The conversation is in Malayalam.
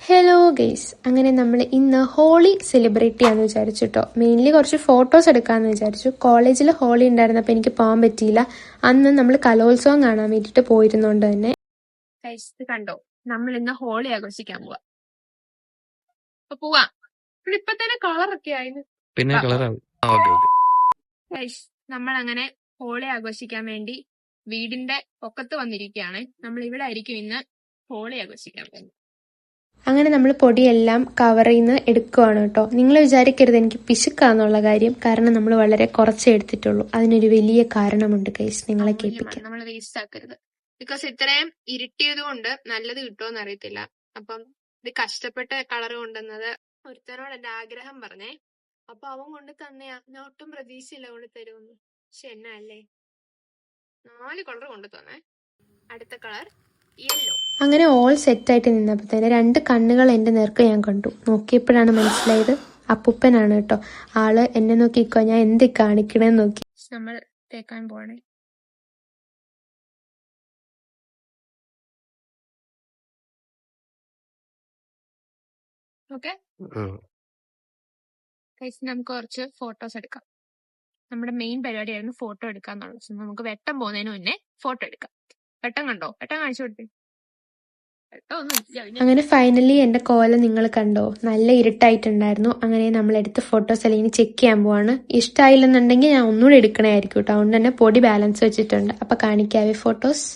ഹലോ ഗെയ്സ്, അങ്ങനെ നമ്മൾ ഇന്ന് ഹോളി സെലിബ്രേറ്റ് ചെയ്യാന്ന് വിചാരിച്ചു കേട്ടോ. മെയിൻലി കുറച്ച് ഫോട്ടോസ് എടുക്കാമെന്ന് വിചാരിച്ചു. കോളേജിൽ ഹോളി ഉണ്ടായിരുന്നപ്പോൾ എനിക്ക് പോകാൻ പറ്റിയില്ല. അന്ന് നമ്മൾ കലോത്സവം കാണാൻ വേണ്ടിയിട്ട് പോയിരുന്നോണ്ട് തന്നെ കണ്ടോ, നമ്മൾ ഇന്ന് ഹോളി ആഘോഷിക്കാൻ പോവാ. ഇപ്പൊ തന്നെ കളറൊക്കെ ആയിരുന്നു. പിന്നെ നമ്മൾ അങ്ങനെ ഹോളി ആഘോഷിക്കാൻ വേണ്ടി വീടിന്റെ പൊക്കത്ത് വന്നിരിക്കുകയാണ്. നമ്മൾ ഇവിടെ ആയിരിക്കും ഇന്ന് ഹോളി ആഘോഷിക്കാൻ പോകുന്നത്. അങ്ങനെ നമ്മൾ പൊടിയെല്ലാം കവറിൽ നിന്ന് എടുക്കുവാണ് കേട്ടോ. നിങ്ങൾ വിചാരിക്കരുത് എനിക്ക് പിശുക്കാന്നുള്ള കാര്യം, കാരണം നമ്മൾ വളരെ കുറച്ചേ എടുത്തിട്ടുള്ളൂ. അതിനൊരു വലിയ കാരണമുണ്ട് ഗൈസ്, നിങ്ങളെ കേൾപ്പിക്കാം. നമ്മൾ വേസ്റ്റ് ആക്കരുത്, ബിക്കോസ് ഇത്രയും ഇരുട്ടിയത് കൊണ്ട് നല്ലത് കിട്ടുമോന്ന് അറിയത്തില്ല. അപ്പം ഇത് കഷ്ടപ്പെട്ട കളർ കൊണ്ടുവന്നത് ഒരുത്തനോട് എന്റെ ആഗ്രഹം പറഞ്ഞേ, അപ്പൊ അവൻ കൊണ്ട് തന്നെയാ. ഞാൻ ഒട്ടും പ്രതീക്ഷയില്ല കൊണ്ട് തരുമെന്ന്. പക്ഷെ എന്നാ അല്ലേ, 4 കളർ കൊണ്ടു തന്നെ. അടുത്ത കളർ യെല്ലോ. അങ്ങനെ ഓൾ സെറ്റായിട്ട് നിന്നപ്പോൾ തന്നെ 2 കണ്ണുകൾ എൻ്റെ നേർക്ക് ഞാൻ കണ്ടു. നോക്കിയപ്പോഴാണ് മനസ്സിലായത് അപ്പൂപ്പനാണ് കേട്ടോ. ആള് എന്നെ നോക്കിക്കോ, ഞാൻ എന്ത് കാണിക്കണേന്ന് നോക്കി. നമ്മൾ തേക്കാൻ പോണേ. ഓക്കെ, നമുക്ക് കുറച്ച് ഫോട്ടോസ് എടുക്കാം. നമ്മുടെ മെയിൻ പരിപാടിയായിരുന്നു ഫോട്ടോ എടുക്കാന്നുള്ളത്. സോ നമുക്ക് വെട്ടം പോകുന്നതിന് മുന്നേ ഫോട്ടോ എടുക്കാം. വെട്ടം കണ്ടോ? വെട്ടം കാണിച്ചു കൊടുത്തേ. അങ്ങനെ ഫൈനലി എന്റെ കോലം നിങ്ങൾ കണ്ടോ? നല്ല ഇരുട്ടായിട്ടുണ്ടായിരുന്നു. അങ്ങനെ നമ്മൾ എടുത്ത ഫോട്ടോസ് അല്ലെങ്കിൽ ചെക്ക് ചെയ്യാൻ പോവാണ്. ഇഷ്ടമായില്ലെന്നുണ്ടെങ്കിൽ ഞാൻ ഒന്നുകൂടെ എടുക്കണമായിരിക്കും കേട്ടോ. അതുകൊണ്ട് തന്നെ പൊടി ബാലൻസ് വെച്ചിട്ടുണ്ട്. അപ്പൊ കാണിക്കാവേ ഫോട്ടോസ്.